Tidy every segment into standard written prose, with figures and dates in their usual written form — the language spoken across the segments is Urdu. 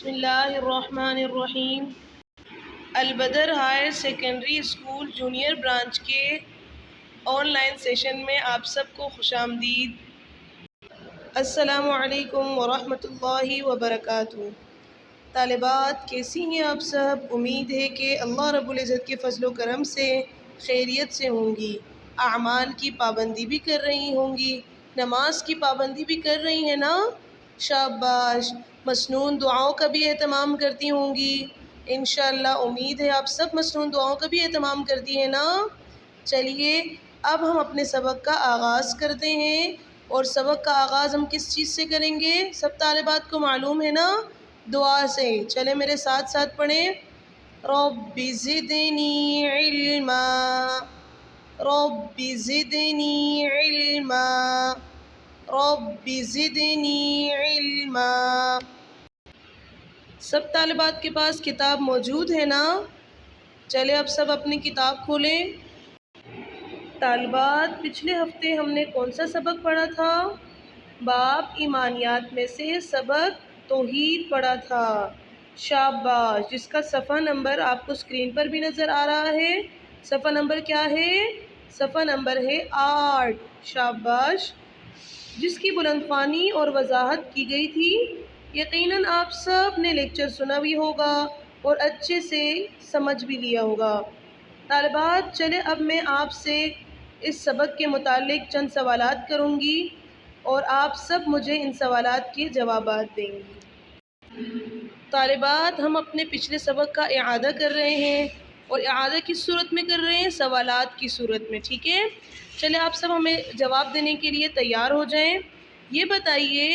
بسم اللہ الرحمن الرحیم۔ Al Badr higher secondary school junior branch کے آن لائن سیشن میں آپ سب کو خوش آمدید۔ السلام علیکم ورحمۃ اللہ وبرکاتہ۔ طالبات کیسی ہیں آپ سب؟ امید ہے کہ اللہ رب العزت کے فضل و کرم سے خیریت سے ہوں گی، اعمال کی پابندی بھی کر رہی ہوں گی، نماز کی پابندی بھی کر رہی ہیں نا؟ شاباش۔ مسنون دعاؤں کا بھی اہتمام کرتی ہوں گی؟ انشاءاللہ امید ہے آپ سب مسنون دعاؤں کا بھی اہتمام کرتی ہیں نا؟ چلیے اب ہم اپنے سبق کا آغاز کرتے ہیں، اور سبق کا آغاز ہم کس چیز سے کریں گے؟ سب طالبات کو معلوم ہے نا؟ دعا سے۔ چلے میرے ساتھ ساتھ پڑھیں۔ رب زدنی علما، رب زدنی علما، رب زدنی علما۔ سب طالبات کے پاس کتاب موجود ہے نا؟ چلے اب سب اپنی کتاب کھولیں۔ طالبات پچھلے ہفتے ہم نے کون سا سبق پڑھا تھا؟ باب ایمانیات میں سے سبق توحید پڑھا تھا۔ شاباش، جس کا صفحہ نمبر آپ کو اسکرین پر بھی نظر آ رہا ہے۔ صفحہ نمبر کیا ہے؟ صفحہ نمبر ہے 8۔ شاباش، جس کی بلند خوانی اور وضاحت کی گئی تھی۔ یقیناً آپ سب نے لیکچر سنا بھی ہوگا اور اچھے سے سمجھ بھی لیا ہوگا۔ طالبات چلے اب میں آپ سے اس سبق کے متعلق چند سوالات کروں گی، اور آپ سب مجھے ان سوالات کے جوابات دیں گی۔ طالبات ہم اپنے پچھلے سبق کا اعادہ کر رہے ہیں، اور اعادہ کس صورت میں کر رہے ہیں؟ سوالات کی صورت میں، ٹھیک ہے؟ چلے آپ سب ہمیں جواب دینے کے لیے تیار ہو جائیں۔ یہ بتائیے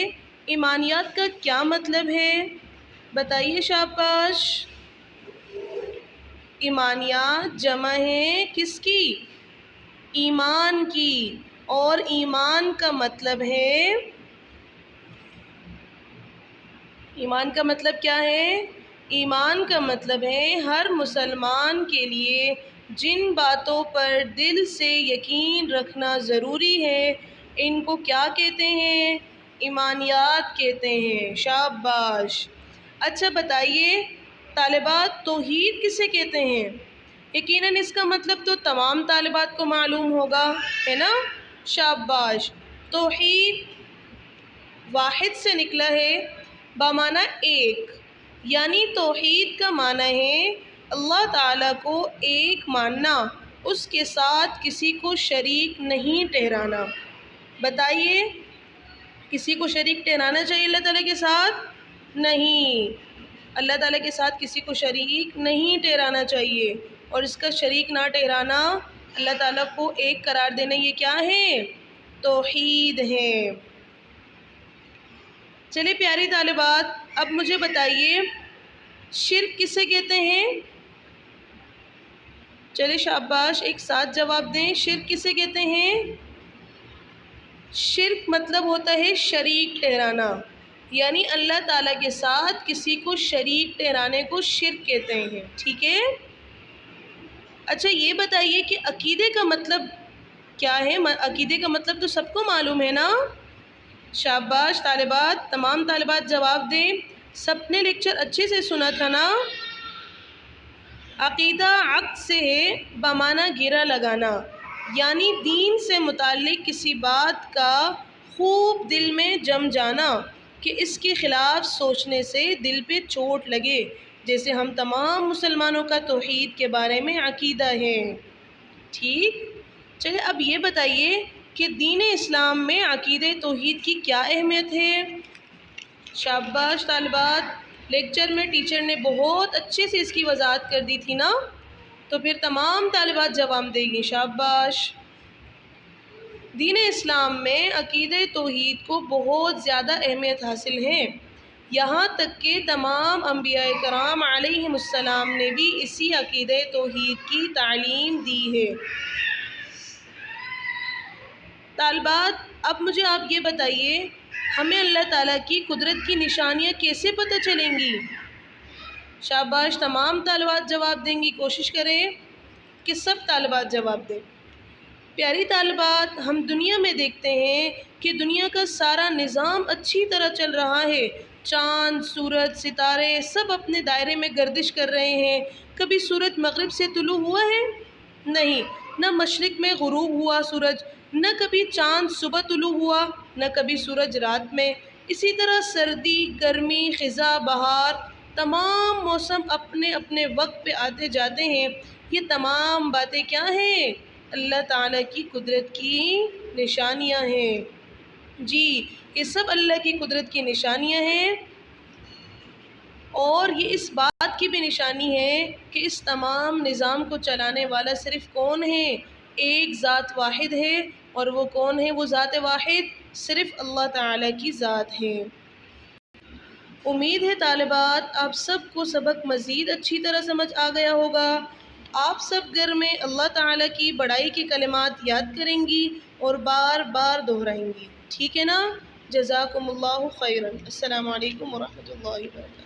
ایمانیات کا کیا مطلب ہے؟ بتائیے شاباش۔ ایمانیات جمع ہے کس کی؟ ایمان کی، اور ایمان کا مطلب ہے، ایمان کا مطلب کیا ہے؟ ایمان کا مطلب ہے ہر مسلمان کے لیے جن باتوں پر دل سے یقین رکھنا ضروری ہے، ان کو کیا کہتے ہیں؟ ایمانیات کہتے ہیں۔ شاباش۔ اچھا بتائیے طالبات توحید کسے کہتے ہیں؟ یقیناً اس کا مطلب تو تمام طالبات کو معلوم ہوگا، ہے نا؟ شاباش۔ توحید واحد سے نکلا ہے، بمعنی ایک، یعنی توحید کا معنی ہے اللہ تعالیٰ کو ایک ماننا، اس کے ساتھ کسی کو شریک نہیں ٹھہرانا۔ بتائیے کسی کو شریک ٹھہرانا چاہیے اللہ تعالیٰ کے ساتھ؟ نہیں، اللہ تعالیٰ کے ساتھ کسی کو شریک نہیں ٹھہرانا چاہیے، اور اس کا شریک نہ ٹھہرانا، اللہ تعالیٰ کو ایک قرار دینا، یہ کیا ہے؟ توحید ہے۔ چلے پیاری طالبات اب مجھے بتائیے شرک کسے کہتے ہیں؟ چلے شاباش، ایک ساتھ جواب دیں۔ شرک کسے کہتے ہیں؟ شرک مطلب ہوتا ہے شریک ٹھہرانا، یعنی اللہ تعالیٰ کے ساتھ کسی کو شریک ٹھہرانے کو شرک کہتے ہیں، ٹھیک ہے؟ اچھا یہ بتائیے کہ عقیدے کا مطلب کیا ہے؟ عقیدے کا مطلب تو سب کو معلوم ہے نا؟ شاباش طالبات، تمام طالبات جواب دیں۔ سب نے لیکچر اچھے سے سنا تھا نا؟ عقیدہ عقد سے ہے، بمعنی گرہ لگانا، یعنی دین سے متعلق کسی بات کا خوب دل میں جم جانا کہ اس کے خلاف سوچنے سے دل پہ چوٹ لگے، جیسے ہم تمام مسلمانوں کا توحید کے بارے میں عقیدہ ہے، ٹھیک؟ چلے اب یہ بتائیے کہ دین اسلام میں عقیدہ توحید کی کیا اہمیت ہے؟ شاباش طالبات، لیکچر میں ٹیچر نے بہت اچھے سے اس کی وضاحت کر دی تھی نا؟ تو پھر تمام طالبات جواب دے گی۔ شاباش۔ دین اسلام میں عقیدہ توحید کو بہت زیادہ اہمیت حاصل ہے، یہاں تک کہ تمام انبیاء کرام علیہم السلام نے بھی اسی عقیدہ توحید کی تعلیم دی ہے۔ طالبات اب مجھے آپ یہ بتائیے ہمیں اللہ تعالیٰ کی قدرت کی نشانیاں کیسے پتہ چلیں گی؟ شاباش، تمام طالبات جواب دیں گی، کوشش کریں کہ سب طالبات جواب دیں۔ پیاری طالبات، ہم دنیا میں دیکھتے ہیں کہ دنیا کا سارا نظام اچھی طرح چل رہا ہے، چاند، سورج، ستارے سب اپنے دائرے میں گردش کر رہے ہیں۔ کبھی سورج مغرب سے طلوع ہوا ہے؟ نہیں۔ نہ مشرق میں غروب ہوا سورج، نہ کبھی چاند صبح طلوع ہوا، نہ کبھی سورج رات میں۔ اسی طرح سردی، گرمی، خزاں، بہار، تمام موسم اپنے اپنے وقت پہ آتے جاتے ہیں۔ یہ تمام باتیں کیا ہیں؟ اللہ تعالیٰ کی قدرت کی نشانیاں ہیں۔ جی، یہ سب اللہ کی قدرت کی نشانیاں ہیں، اور یہ اس بات کی بھی نشانی ہے کہ اس تمام نظام کو چلانے والا صرف کون ہے؟ ایک ذات واحد ہے، اور وہ کون ہے وہ ذات واحد؟ صرف اللہ تعالیٰ کی ذات ہے۔ امید ہے طالبات آپ سب کو سبق مزید اچھی طرح سمجھ آ گیا ہوگا۔ آپ سب گھر میں اللہ تعالیٰ کی بڑائی کے کلمات یاد کریں گی اور بار بار دہرائیں گی، ٹھیک ہے نا؟ جزاکم اللہ خیرا۔ السلام علیکم ورحمۃ اللہ وبرکاتہ۔